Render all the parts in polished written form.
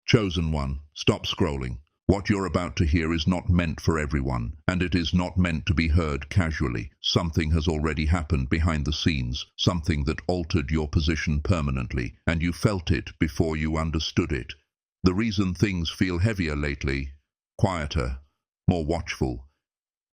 Chosen one, stop scrolling. What you're about to hear is not meant for everyone, and it is not meant to be heard casually. Something has already happened behind the scenes, something that altered your position permanently, and you felt it before you understood it. The reason things feel heavier lately, quieter, more watchful,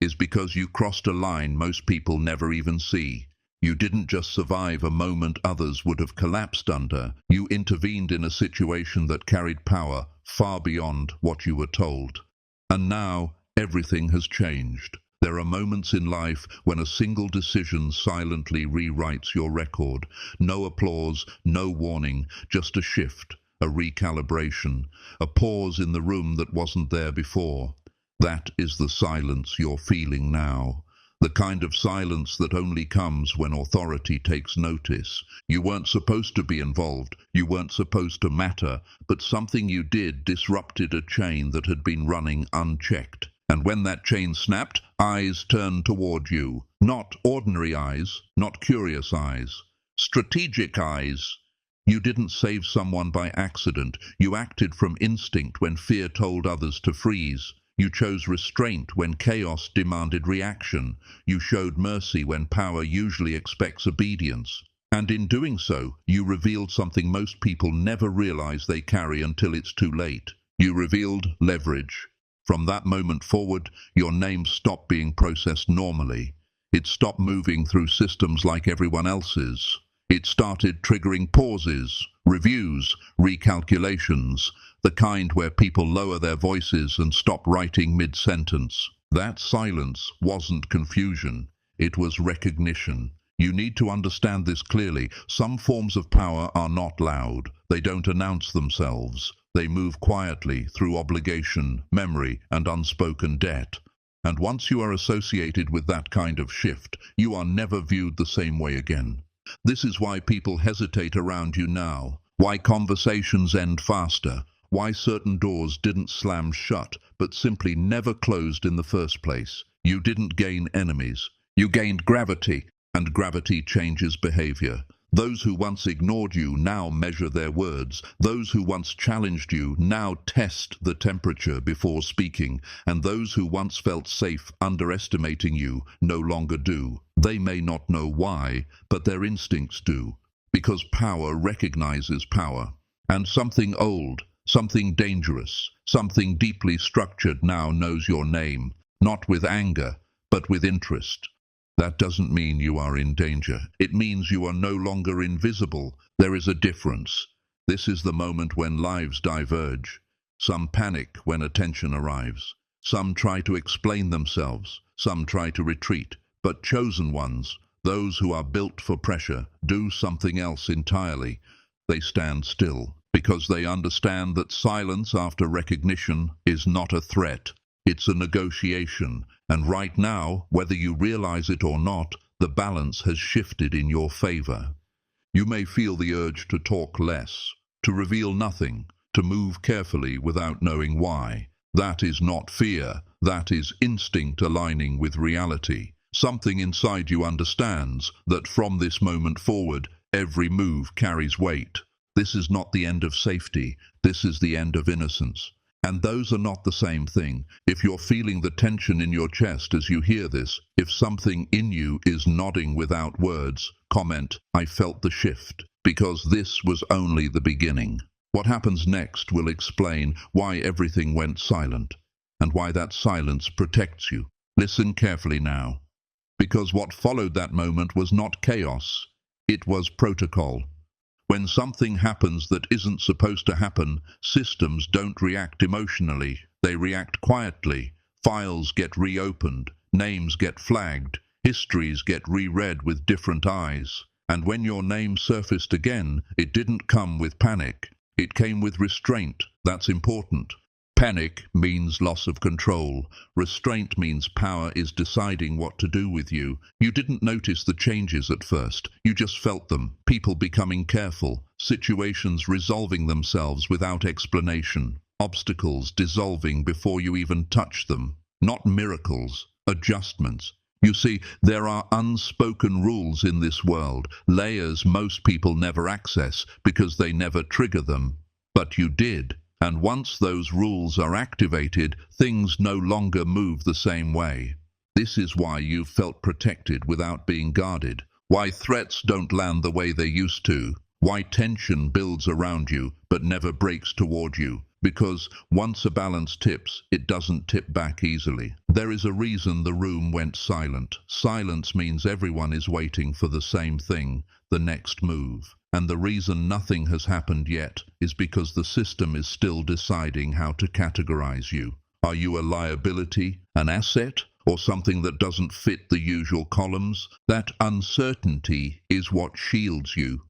is because you crossed a line most people never even see. You didn't just survive a moment others would have collapsed under. You intervened in a situation that carried power far beyond what you were told. And now, everything has changed. There are moments in life when a single decision silently rewrites your record. No applause, no warning, just a shift, a recalibration, a pause in the room that wasn't there before. That is the silence you're feeling now. The kind of silence that only comes when authority takes notice. You weren't supposed to be involved, you weren't supposed to matter, but something you did disrupted a chain that had been running unchecked. And when that chain snapped, eyes turned toward you. Not ordinary eyes, not curious eyes, strategic eyes. You didn't save someone by accident. You acted from instinct when fear told others to freeze. You chose restraint when chaos demanded reaction. You showed mercy when power usually expects obedience. And in doing so, you revealed something most people never realize they carry until it's too late. You revealed leverage. From that moment forward, your name stopped being processed normally. It stopped moving through systems like everyone else's. It started triggering pauses, reviews, recalculations, the kind where people lower their voices and stop writing mid-sentence. That silence wasn't confusion, it was recognition. You need to understand this clearly. Some forms of power are not loud. They don't announce themselves. They move quietly through obligation, memory, and unspoken debt. And once you are associated with that kind of shift, you are never viewed the same way again. This is why people hesitate around you now, why conversations end faster, why certain doors didn't slam shut, but simply never closed in the first place. You didn't gain enemies. You gained gravity, and gravity changes behavior. Those who once ignored you now measure their words. Those who once challenged you now test the temperature before speaking. And those who once felt safe underestimating you no longer do. They may not know why, but their instincts do. Because power recognizes power. And something old, something dangerous, something deeply structured now knows your name, not with anger, but with interest. That doesn't mean you are in danger. It means you are no longer invisible. There is a difference. This is the moment when lives diverge. Some panic when attention arrives. Some try to explain themselves. Some try to retreat. But chosen ones, those who are built for pressure, do something else entirely. They stand still, because they understand that silence after recognition is not a threat. It's a negotiation. And right now, whether you realize it or not, the balance has shifted in your favor. You may feel the urge to talk less, to reveal nothing, to move carefully without knowing why. That is not fear. That is instinct aligning with reality. Something inside you understands that from this moment forward, every move carries weight. This is not the end of safety. This is the end of innocence. And those are not the same thing. If you're feeling the tension in your chest as you hear this, if something in you is nodding without words, comment, "I felt the shift," because this was only the beginning. What happens next will explain why everything went silent, and why that silence protects you. Listen carefully now. Because what followed that moment was not chaos, it was protocol. When something happens that isn't supposed to happen, systems don't react emotionally, they react quietly. Files get reopened, names get flagged, histories get reread with different eyes. And when your name surfaced again, it didn't come with panic. It came with restraint. That's important. Panic means loss of control. Restraint means power is deciding what to do with you. You didn't notice the changes at first. You just felt them. People becoming careful. Situations resolving themselves without explanation. Obstacles dissolving before you even touch them. Not miracles, adjustments. You see, there are unspoken rules in this world, layers most people never access because they never trigger them. But you did. And once those rules are activated, things no longer move the same way. This is why you've felt protected without being guarded, why threats don't land the way they used to, why tension builds around you but never breaks toward you. Because once a balance tips, it doesn't tip back easily. There is a reason the room went silent. Silence means everyone is waiting for the same thing, the next move. And the reason nothing has happened yet is because the system is still deciding how to categorize you. Are you a liability, an asset, or something that doesn't fit the usual columns? That uncertainty is what shields you.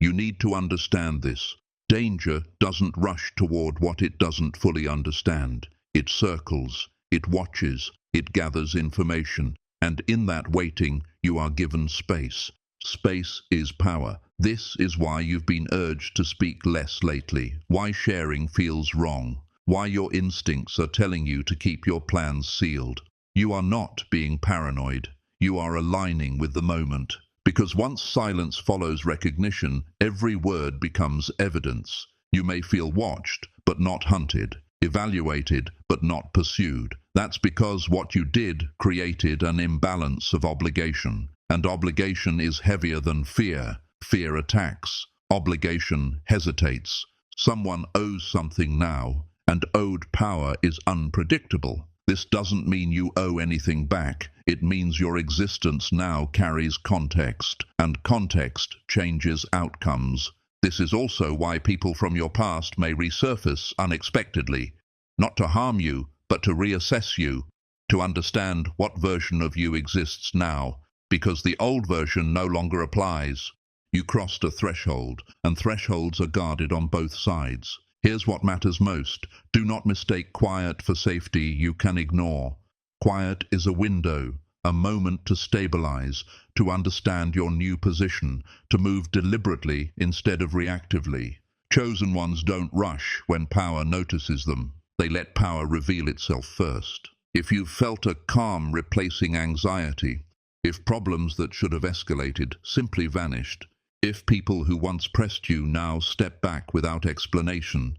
You need to understand this. Danger doesn't rush toward what it doesn't fully understand. It circles, it watches, it gathers information, and in that waiting, you are given space. Space is power. This is why you've been urged to speak less lately, why sharing feels wrong, why your instincts are telling you to keep your plans sealed. You are not being paranoid. You are aligning with the moment. Because once silence follows recognition, every word becomes evidence. You may feel watched, but not hunted, evaluated, but not pursued. That's because what you did created an imbalance of obligation. And obligation is heavier than fear. Fear attacks. Obligation hesitates. Someone owes something now, and owed power is unpredictable. This doesn't mean you owe anything back. It means your existence now carries context, and context changes outcomes. This is also why people from your past may resurface unexpectedly, not to harm you, but to reassess you, to understand what version of you exists now, because the old version no longer applies. You crossed a threshold, and thresholds are guarded on both sides. Here's what matters most. Do not mistake quiet for safety you can ignore. Quiet is a window, a moment to stabilize, to understand your new position, to move deliberately instead of reactively. Chosen ones don't rush when power notices them. They let power reveal itself first. If you've felt a calm replacing anxiety, if problems that should have escalated simply vanished, if people who once pressed you now step back without explanation,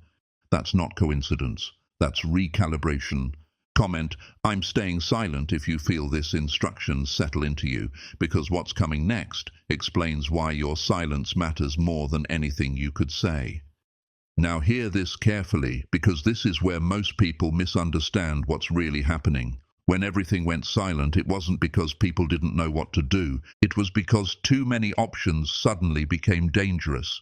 that's not coincidence, that's recalibration. Comment, I'm staying silent if you feel this instruction settle into you, because what's coming next explains why your silence matters more than anything you could say. Now hear this carefully, because this is where most people misunderstand what's really happening. When everything went silent, it wasn't because people didn't know what to do. It was because too many options suddenly became dangerous.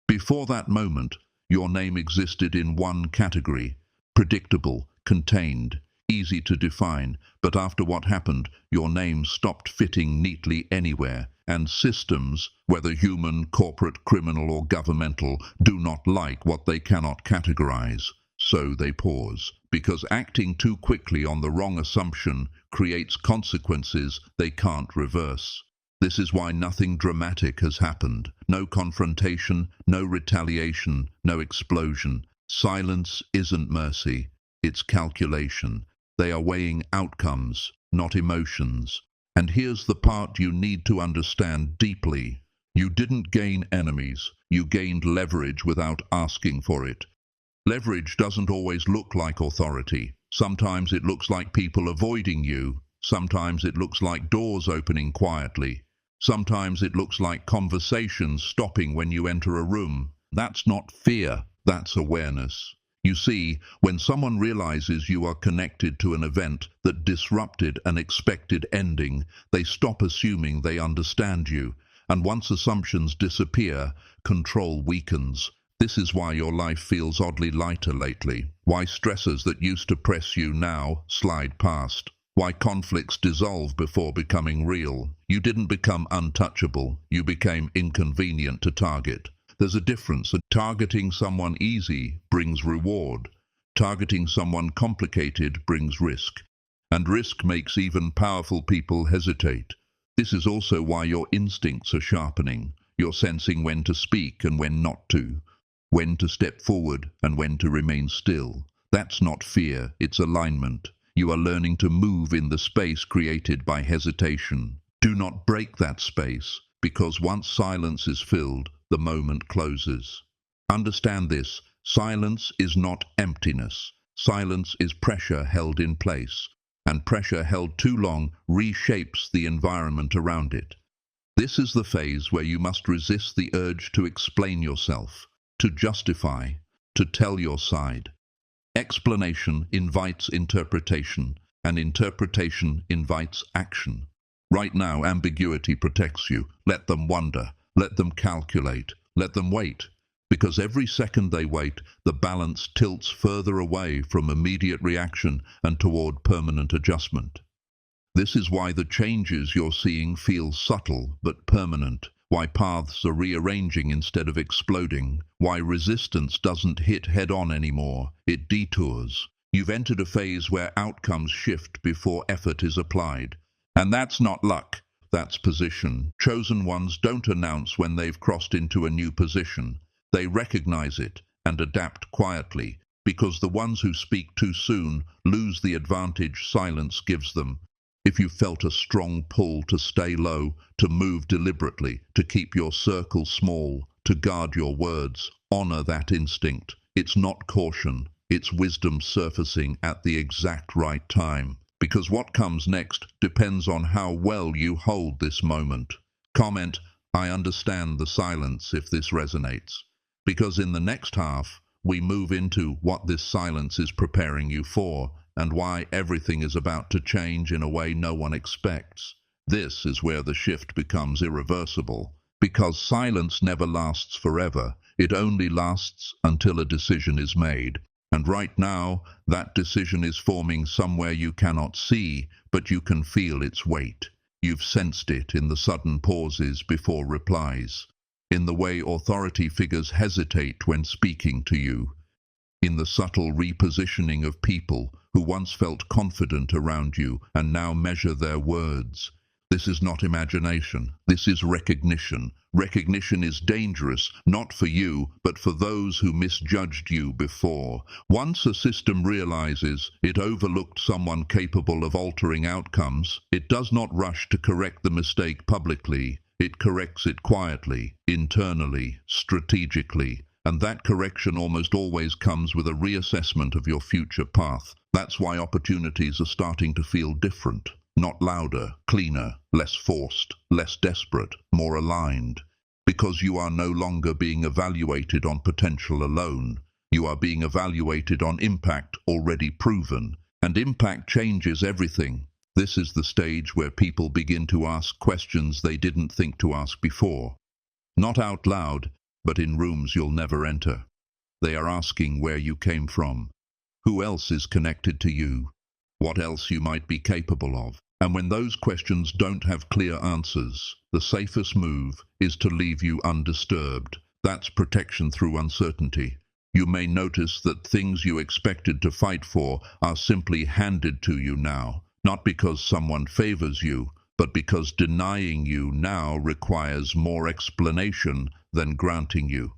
Before that moment, your name existed in one category: predictable, contained, easy to define. But after what happened, your name stopped fitting neatly anywhere. And systems, whether human, corporate, criminal, or governmental, do not like what they cannot categorize. So they pause, because acting too quickly on the wrong assumption creates consequences they can't reverse. This is why nothing dramatic has happened. No confrontation, no retaliation, no explosion. Silence isn't mercy, it's calculation. They are weighing outcomes, not emotions. And here's the part you need to understand deeply. You didn't gain enemies, you gained leverage without asking for it. Leverage doesn't always look like authority. Sometimes it looks like people avoiding you. Sometimes it looks like doors opening quietly. Sometimes it looks like conversations stopping when you enter a room. That's not fear, that's awareness. You see, when someone realizes you are connected to an event that disrupted an expected ending, they stop assuming they understand you. And once assumptions disappear, control weakens. This is why your life feels oddly lighter lately, why stressors that used to press you now slide past, why conflicts dissolve before becoming real. You didn't become untouchable, you became inconvenient to target. There's a difference. Targeting someone easy brings reward. Targeting someone complicated brings risk. And risk makes even powerful people hesitate. This is also why your instincts are sharpening. You're sensing when to speak and when not to. When to step forward and when to remain still. That's not fear, it's alignment. You are learning to move in the space created by hesitation. Do not break that space, because once silence is filled, the moment closes. Understand this, Silence is not emptiness. Silence is pressure held in place, and pressure held too long reshapes the environment around it. This is the phase where you must resist the urge to explain yourself, to justify, to tell your side. Explanation invites interpretation, and interpretation invites action. Right now, ambiguity protects you. Let them wonder, let them calculate, let them wait. Because every second they wait, the balance tilts further away from immediate reaction and toward permanent adjustment. This is why the changes you're seeing feel subtle but permanent, why paths are rearranging instead of exploding, why resistance doesn't hit head-on anymore, it detours. You've entered a phase where outcomes shift before effort is applied. And that's not luck, that's position. Chosen ones don't announce when they've crossed into a new position. They recognize it and adapt quietly, because the ones who speak too soon lose the advantage silence gives them. If you felt a strong pull to stay low, to move deliberately, to keep your circle small, to guard your words, honor that instinct. It's not caution, it's wisdom surfacing at the exact right time. Because what comes next depends on how well you hold this moment. Comment, I understand the silence if this resonates. Because in the next half, we move into what this silence is preparing you for, and why everything is about to change in a way no one expects. This is where the shift becomes irreversible, because silence never lasts forever. It only lasts until a decision is made. And right now, that decision is forming somewhere you cannot see, but you can feel its weight. You've sensed it in the sudden pauses before replies, in the way authority figures hesitate when speaking to you, in the subtle repositioning of people who once felt confident around you and now measure their words. This is not imagination, this is recognition. Recognition is dangerous, not for you, but for those who misjudged you before. Once a system realizes it overlooked someone capable of altering outcomes, it does not rush to correct the mistake publicly. It corrects it quietly, internally, strategically. And that correction almost always comes with a reassessment of your future path. That's why opportunities are starting to feel different. Not louder, cleaner, less forced, less desperate, more aligned. Because you are no longer being evaluated on potential alone. You are being evaluated on impact already proven. And impact changes everything. This is the stage where people begin to ask questions they didn't think to ask before. Not out loud, but in rooms you'll never enter. They are asking where you came from. Who else is connected to you? What else you might be capable of? And when those questions don't have clear answers, the safest move is to leave you undisturbed. That's protection through uncertainty. You may notice that things you expected to fight for are simply handed to you now, not because someone favors you, but because denying you now requires more explanation than granting you.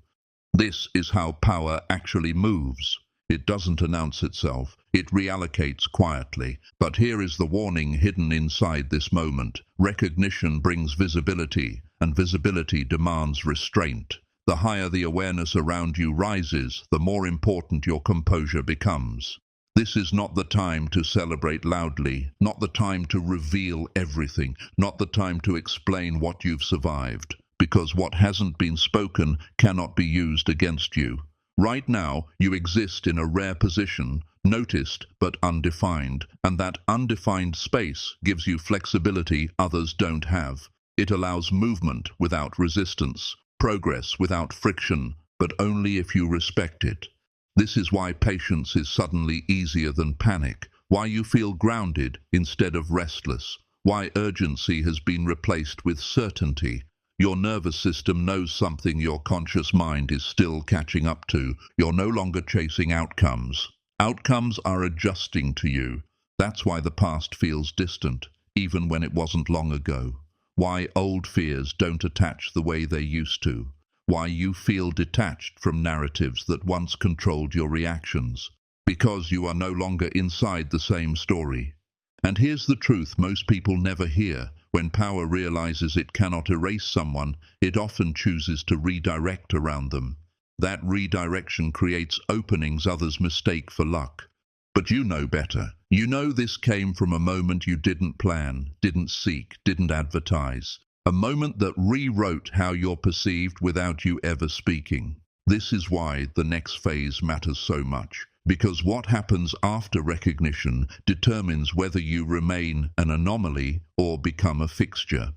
This is how power actually moves. It doesn't announce itself, it reallocates quietly. But here is the warning hidden inside this moment. Recognition brings visibility, and visibility demands restraint. The higher the awareness around you rises, the more important your composure becomes. This is not the time to celebrate loudly, not the time to reveal everything, not the time to explain what you've survived, because what hasn't been spoken cannot be used against you. Right now, you exist in a rare position, noticed but undefined, and that undefined space gives you flexibility others don't have. It allows movement without resistance, progress without friction, but only if you respect it. This is why patience is suddenly easier than panic, why you feel grounded instead of restless, why urgency has been replaced with certainty. Your nervous system knows something your conscious mind is still catching up to. You're no longer chasing outcomes. Outcomes are adjusting to you. That's why the past feels distant, even when it wasn't long ago. Why old fears don't attach the way they used to. Why you feel detached from narratives that once controlled your reactions. Because you are no longer inside the same story. And here's the truth most people never hear. When power realizes it cannot erase someone, it often chooses to redirect around them. That redirection creates openings others mistake for luck. But you know better. You know this came from a moment you didn't plan, didn't seek, didn't advertise. A moment that rewrote how you're perceived without you ever speaking. This is why the next phase matters so much. Because what happens after recognition determines whether you remain an anomaly or become a fixture.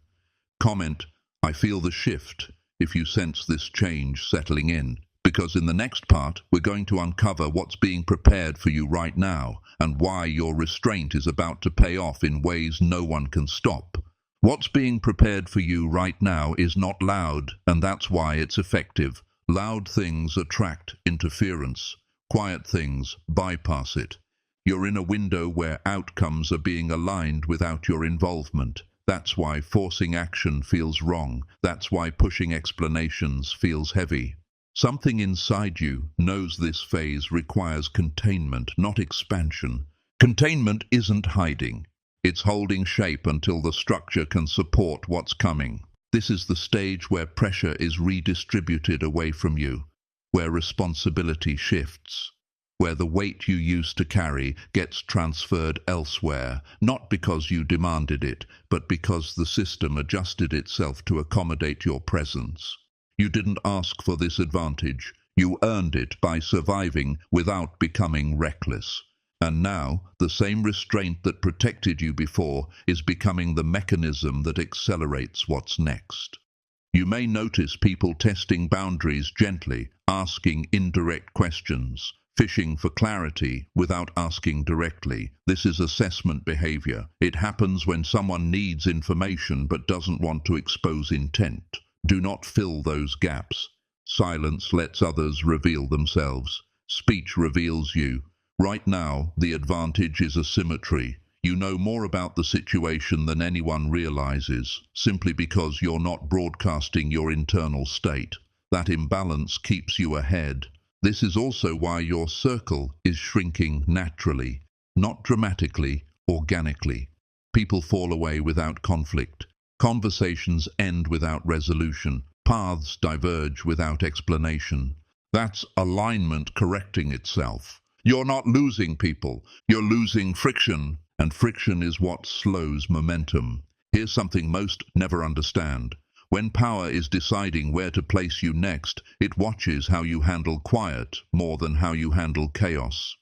Comment, I feel the shift, if you sense this change settling in. Because in the next part, we're going to uncover what's being prepared for you right now and why your restraint is about to pay off in ways no one can stop. What's being prepared for you right now is not loud, and that's why it's effective. Loud things attract interference. Quiet things bypass it. You're in a window where outcomes are being aligned without your involvement. That's why forcing action feels wrong. That's why pushing explanations feels heavy. Something inside you knows this phase requires containment, not expansion. Containment isn't hiding. It's holding shape until the structure can support what's coming. This is the stage where pressure is redistributed away from you, where responsibility shifts, where the weight you used to carry gets transferred elsewhere, not because you demanded it, but because the system adjusted itself to accommodate your presence. You didn't ask for this advantage. You earned it by surviving without becoming reckless. And now, the same restraint that protected you before is becoming the mechanism that accelerates what's next. You may notice people testing boundaries gently, asking indirect questions, fishing for clarity without asking directly. This is assessment behavior. It happens when someone needs information but doesn't want to expose intent. Do not fill those gaps. Silence lets others reveal themselves. Speech reveals you. Right now, the advantage is asymmetry. You know more about the situation than anyone realizes, simply because you're not broadcasting your internal state. That imbalance keeps you ahead. This is also why your circle is shrinking naturally, not dramatically, organically. People fall away without conflict. Conversations end without resolution. Paths diverge without explanation. That's alignment correcting itself. You're not losing people, you're losing friction, and friction is what slows momentum. Here's something most never understand. When power is deciding where to place you next, it watches how you handle quiet more than how you handle chaos.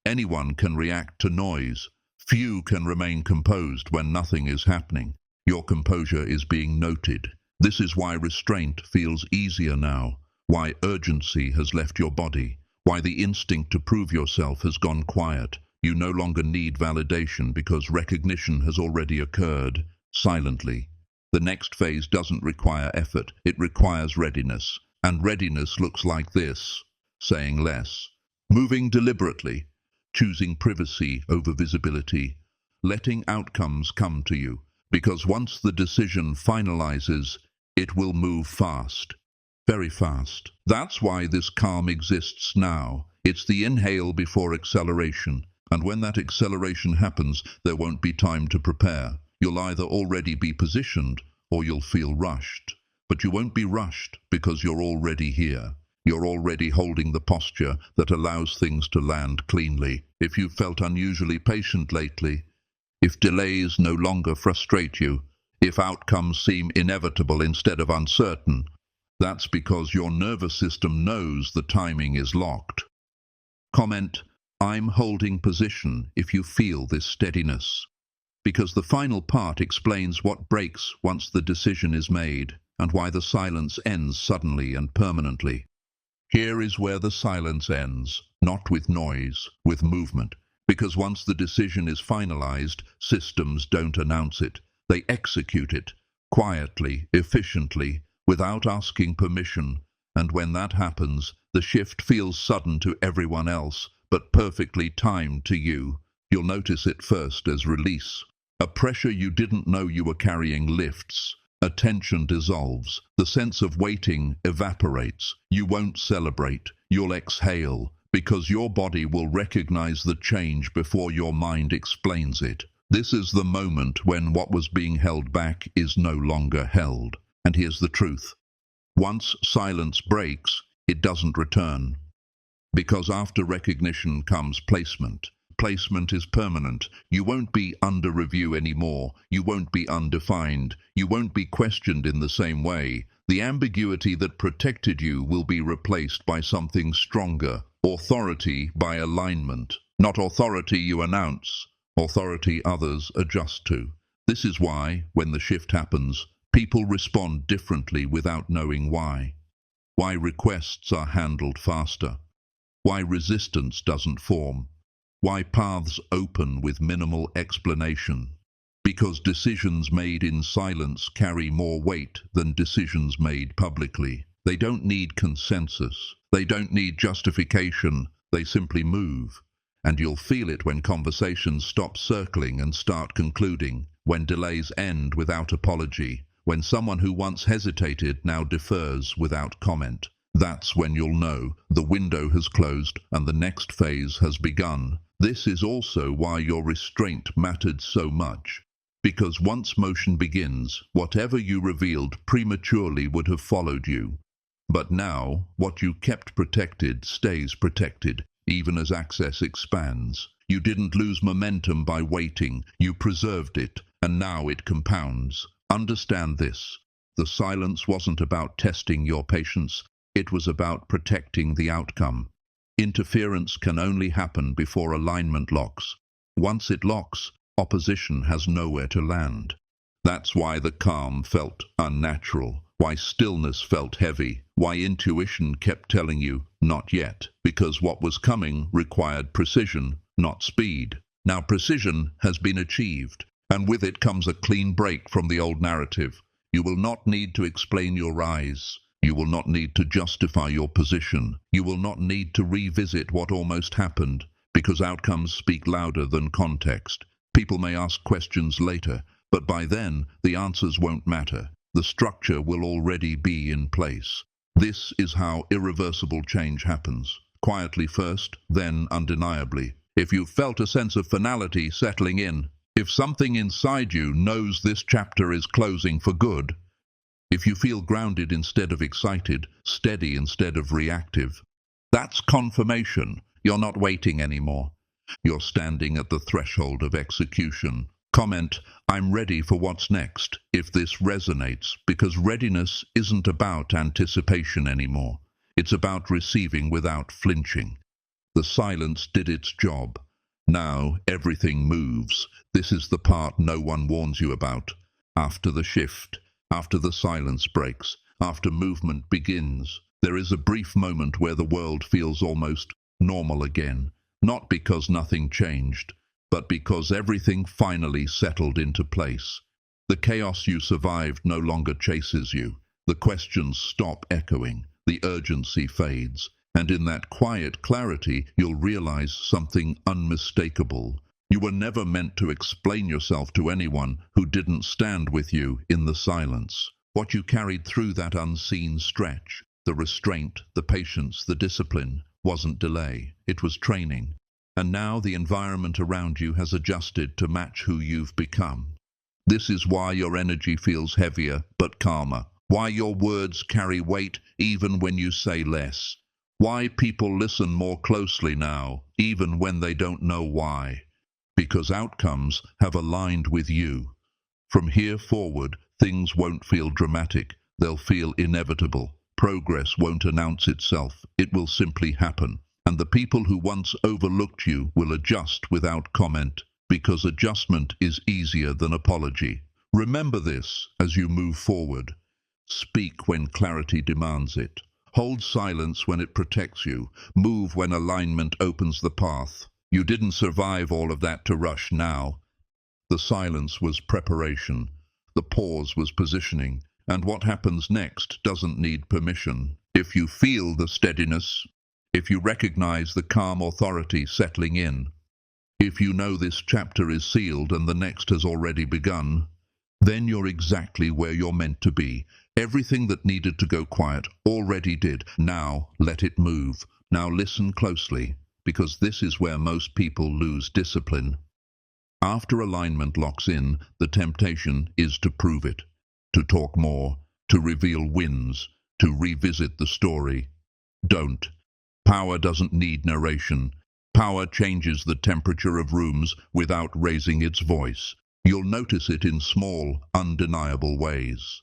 Anyone can react to noise. Few can remain composed when nothing is happening. Your composure is being noted. This is why restraint feels easier now, why urgency has left your body. Why the instinct to prove yourself has gone quiet. You no longer need validation because recognition has already occurred, silently. The next phase doesn't require effort, it requires readiness. And readiness looks like this: saying less, moving deliberately, choosing privacy over visibility, letting outcomes come to you. Because once the decision finalizes, it will move fast. Very fast. That's why this calm exists now. It's the inhale before acceleration. And when that acceleration happens, there won't be time to prepare. You'll either already be positioned or you'll feel rushed. But you won't be rushed because you're already here. You're already holding the posture that allows things to land cleanly. If you've felt unusually patient lately, if delays no longer frustrate you, if outcomes seem inevitable instead of uncertain, that's because your nervous system knows the timing is locked. Comment, I'm holding position if you feel this steadiness. Because the final part explains what breaks once the decision is made and why the silence ends suddenly and permanently. Here is where the silence ends, not with noise, with movement. Because once the decision is finalized, systems don't announce it. They execute it, quietly, efficiently, without asking permission, and when that happens, the shift feels sudden to everyone else, but perfectly timed to you. You'll notice it first as release. A pressure you didn't know you were carrying lifts. A tension dissolves. The sense of waiting evaporates. You won't celebrate. You'll exhale, because your body will recognize the change before your mind explains it. This is the moment when what was being held back is no longer held. And here's the truth. Once silence breaks, it doesn't return. Because after recognition comes placement. Placement is permanent. You won't be under review anymore. You won't be undefined. You won't be questioned in the same way. The ambiguity that protected you will be replaced by something stronger. Authority by alignment. Not authority you announce. Authority others adjust to. This is why, when the shift happens, people respond differently without knowing why. Why requests are handled faster. Why resistance doesn't form. Why paths open with minimal explanation. Because decisions made in silence carry more weight than decisions made publicly. They don't need consensus. They don't need justification. They simply move. And you'll feel it when conversations stop circling and start concluding, when delays end without apology, when someone who once hesitated now defers without comment. That's when you'll know the window has closed and the next phase has begun. This is also why your restraint mattered so much. Because once motion begins, whatever you revealed prematurely would have followed you. But now, what you kept protected stays protected, even as access expands. You didn't lose momentum by waiting, you preserved it, and now it compounds. Understand this. The silence wasn't about testing your patience. It was about protecting the outcome. Interference can only happen before alignment locks. Once it locks, opposition has nowhere to land. That's why the calm felt unnatural, why stillness felt heavy, why intuition kept telling you, not yet, because what was coming required precision, not speed. Now precision has been achieved, and with it comes a clean break from the old narrative. You will not need to explain your rise. You will not need to justify your position. You will not need to revisit what almost happened, because outcomes speak louder than context. People may ask questions later, but by then, the answers won't matter. The structure will already be in place. This is how irreversible change happens. Quietly first, then undeniably. If you've felt a sense of finality settling in, if something inside you knows this chapter is closing for good, if you feel grounded instead of excited, steady instead of reactive, that's confirmation. You're not waiting anymore. You're standing at the threshold of execution. Comment, I'm ready for what's next, if this resonates, because readiness isn't about anticipation anymore. It's about receiving without flinching. The silence did its job. Now everything moves. This is the part no one warns you about. After the shift, after the silence breaks, after movement begins, there is a brief moment where the world feels almost normal again. Not because nothing changed, but because everything finally settled into place. The chaos you survived no longer chases you. The questions stop echoing. The urgency fades. And in that quiet clarity, you'll realize something unmistakable. You were never meant to explain yourself to anyone who didn't stand with you in the silence. What you carried through that unseen stretch, the restraint, the patience, the discipline, wasn't delay. It was training. And now the environment around you has adjusted to match who you've become. This is why your energy feels heavier but calmer. Why your words carry weight even when you say less. Why people listen more closely now, even when they don't know why. Because outcomes have aligned with you. From here forward, things won't feel dramatic. They'll feel inevitable. Progress won't announce itself. It will simply happen. And the people who once overlooked you will adjust without comment, because adjustment is easier than apology. Remember this as you move forward. Speak when clarity demands it. Hold silence when it protects you. Move when alignment opens the path. You didn't survive all of that to rush now. The silence was preparation. The pause was positioning. And what happens next doesn't need permission. If you feel the steadiness, if you recognize the calm authority settling in, if you know this chapter is sealed and the next has already begun, then you're exactly where you're meant to be. Everything that needed to go quiet already did. Now let it move. Now listen closely, because this is where most people lose discipline. After alignment locks in, the temptation is to prove it, to talk more, to reveal wins, to revisit the story. Don't. Power doesn't need narration. Power changes the temperature of rooms without raising its voice. You'll notice it in small, undeniable ways.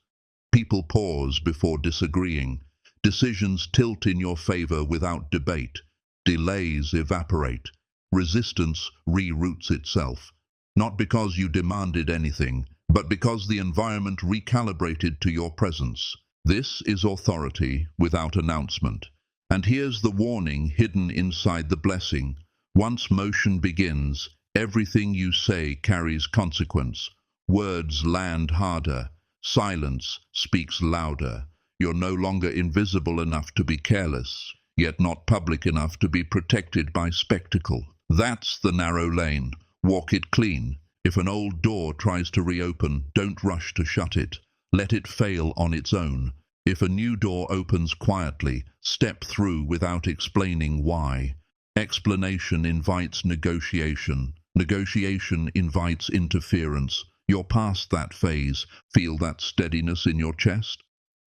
People pause before disagreeing. Decisions tilt in your favor without debate. Delays evaporate. Resistance reroutes itself. Not because you demanded anything, but because the environment recalibrated to your presence. This is authority without announcement. And here's the warning hidden inside the blessing. Once motion begins, everything you say carries consequence. Words land harder. Silence speaks louder. You're no longer invisible enough to be careless, yet not public enough to be protected by spectacle. That's the narrow lane. Walk it clean. If an old door tries to reopen, don't rush to shut it. Let it fail on its own. If a new door opens quietly, step through without explaining why. Explanation invites negotiation. Negotiation invites interference. You're past that phase. Feel that steadiness in your chest?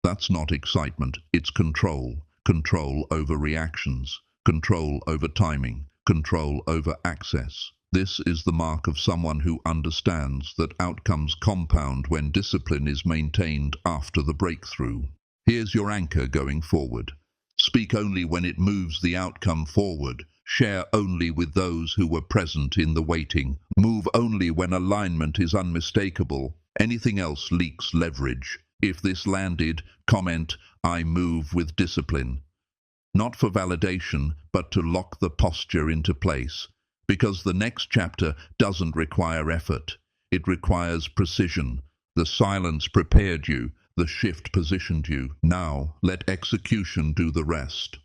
That's not excitement, it's control. Control over reactions. Control over timing. Control over access. This is the mark of someone who understands that outcomes compound when discipline is maintained after the breakthrough. Here's your anchor going forward. Speak only when it moves the outcome forward. Share only with those who were present in the waiting. Move only when alignment is unmistakable. Anything else leaks leverage. If this landed, comment, "I move with discipline." Not for validation, but to lock the posture into place. Because the next chapter doesn't require effort. It requires precision. The silence prepared you. The shift positioned you. Now, let execution do the rest.